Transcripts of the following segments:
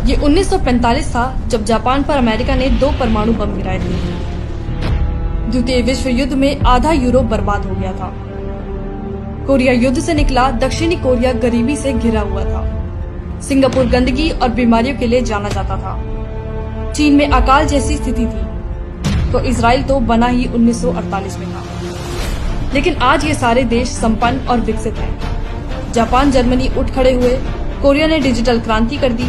ये 1945 था जब जापान पर अमेरिका ने 2 परमाणु बम गिराए थे। द्वितीय विश्व युद्ध में आधा यूरोप बर्बाद हो गया था। कोरिया युद्ध से निकला दक्षिणी कोरिया गरीबी से घिरा हुआ था। सिंगापुर गंदगी और बीमारियों के लिए जाना जाता था। चीन में अकाल जैसी स्थिति थी, तो इजराइल तो बना ही 1948 में था। लेकिन आज ये सारे देश संपन्न और विकसित हैं। जापान जर्मनी उठ खड़े हुए, कोरिया ने डिजिटल क्रांति कर दी,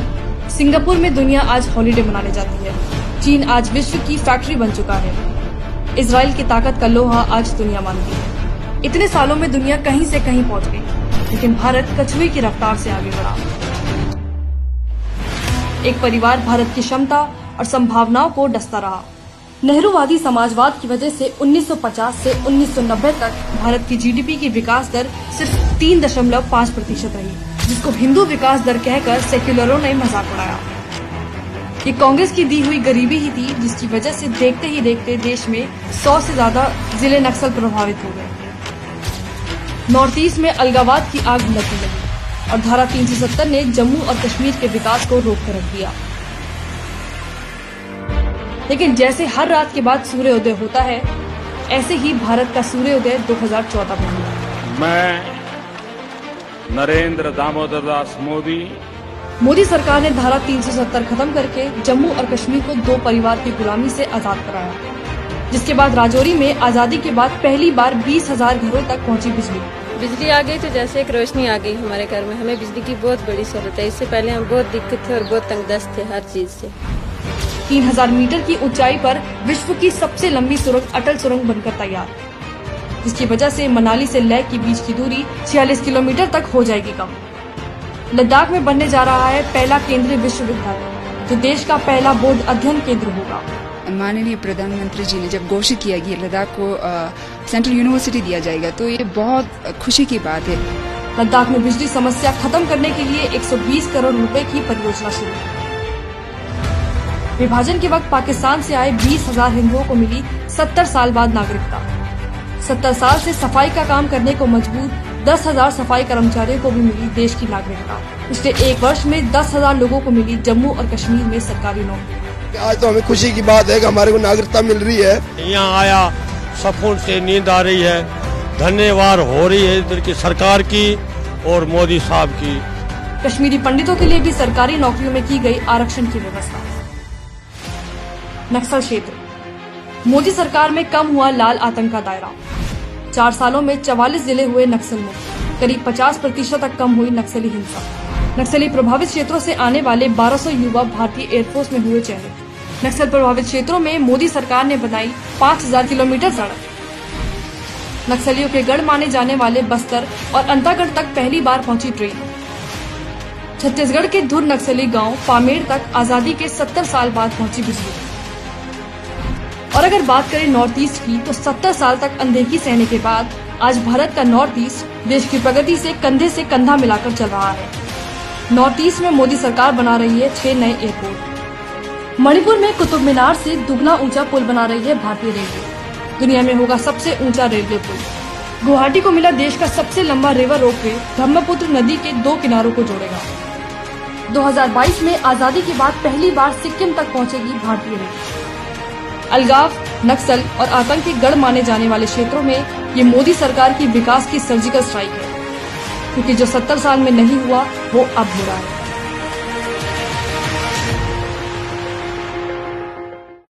सिंगापुर में दुनिया आज हॉलिडे मनाने जाती है, चीन आज विश्व की फैक्ट्री बन चुका है, इजराइल की ताकत का लोहा आज दुनिया मानती है। इतने सालों में दुनिया कहीं से कहीं पहुंच गई, लेकिन भारत कछुए की रफ्तार से आगे बढ़ा। एक परिवार भारत की क्षमता और संभावनाओं को डसता रहा। नेहरूवादी समाजवाद की वजह से 1950 से 1990 तक भारत की जीडीपी की विकास दर सिर्फ 3.5% रही, जिसको हिंदू विकास दर कहकर सेक्युलरों ने मजाक उड़ाया। ये कांग्रेस की दी हुई गरीबी ही थी, जिसकी वजह से देखते ही देखते देश में 100 से ज्यादा जिले नक्सल प्रभावित हो गए। नॉर्थ ईस्ट में अलगाववाद की आग भड़कने लगी और धारा 370 ने जम्मू और कश्मीर के विकास को रोक कर रख दिया। लेकिन जैसे हर रात के बाद सूर्योदय होता है, ऐसे ही भारत का सूर्योदय 2014 में हुआ। मैं नरेंद्र दामोदर दास मोदी सरकार ने धारा 370 खत्म करके जम्मू और कश्मीर को 2 परिवार की गुलामी से आजाद कराया, जिसके बाद राजौरी में आजादी के बाद पहली बार 20,000 घरों तक पहुंची बिजली आ गई तो जैसे एक रोशनी आ गई हमारे घर में। हमें बिजली की बहुत बड़ी सहूलत है। इससे पहले हम बहुत दिक्कत थे और बहुत तंगदस्त थे हर चीज से। 3000 मीटर की ऊंचाई पर विश्व की सबसे लंबी सुरंग अटल सुरंग बनकर तैयार, जिसकी वजह से मनाली से लेह के बीच की दूरी 46 किलोमीटर तक हो जाएगी कम। लद्दाख में बनने जा रहा है पहला केंद्रीय विश्वविद्यालय, जो देश का पहला बौद्ध अध्ययन केंद्र होगा। माननीय प्रधानमंत्री जी ने जब घोषित किया कि लद्दाख को सेंट्रल यूनिवर्सिटी दिया जाएगा, तो ये बहुत खुशी की बात है। लद्दाख में बिजली समस्या खत्म करने के लिए 120 करोड़ रुपए की परियोजना शुरू। विभाजन के वक्त पाकिस्तान से आए 20,000 हिंदुओं को मिली 70 साल बाद नागरिकता। 70 साल से सफाई का काम करने को मजबूर 10,000 सफाई कर्मचारियों को भी मिली देश की नागरिकता। पिछले 1 वर्ष में 10,000 लोगों को मिली जम्मू और कश्मीर में सरकारी नौकरी। आज तो हमें खुशी की बात है कि हमारे को नागरिकता मिल रही है। यहाँ आया सुकून से नींद आ रही है। धन्यवाद हो रही है इधर की सरकार की और मोदी साहब की। कश्मीरी पंडितों के लिए भी सरकारी नौकरियों में की गई आरक्षण की व्यवस्था। नक्सल क्षेत्र, मोदी सरकार में कम हुआ लाल आतंक का दायरा। 4 सालों में 44 जिले हुए नक्सल मुक्त, करीब 50% तक कम हुई नक्सली हिंसा। नक्सली प्रभावित क्षेत्रों से आने वाले 1200 युवा भारतीय एयरफोर्स में हुए चयनित। नक्सल प्रभावित क्षेत्रों में मोदी सरकार ने बनाई 5000 किलोमीटर सड़क। नक्सलियों के गढ़ माने जाने वाले बस्तर और अंतागढ़ तक पहली बार पहुंची ट्रेन। छत्तीसगढ़ के धुर नक्सली गांव पामेड़ तक आजादी के 70 साल बाद पहुंची बिजली। और अगर बात करें नॉर्थ ईस्ट की, तो 70 साल तक अनदेखी सहने के बाद आज भारत का नॉर्थ ईस्ट देश की प्रगति से कंधा मिलाकर चल रहा है। नॉर्थ ईस्ट में मोदी सरकार बना रही है 6 नए एयरपोर्ट। मणिपुर में कुतुब मीनार से दुगना ऊंचा पुल बना रही है भारतीय रेलवे। दुनिया में होगा सबसे ऊंचा रेलवे पुल। गुवाहाटी को मिला देश का सबसे लंबा रिवर रोपवे, ब्रह्मपुत्र नदी के 2 किनारों को जोड़ेगा। 2022 में आजादी के बाद पहली बार सिक्किम तक पहुंचेगी भारतीय रेलवे। अलगाव, नक्सल और आतंक के गढ़ माने जाने वाले क्षेत्रों में ये मोदी सरकार की विकास की सर्जिकल स्ट्राइक है, क्योंकि जो 70 साल में नहीं हुआ वो अब हो रहा है।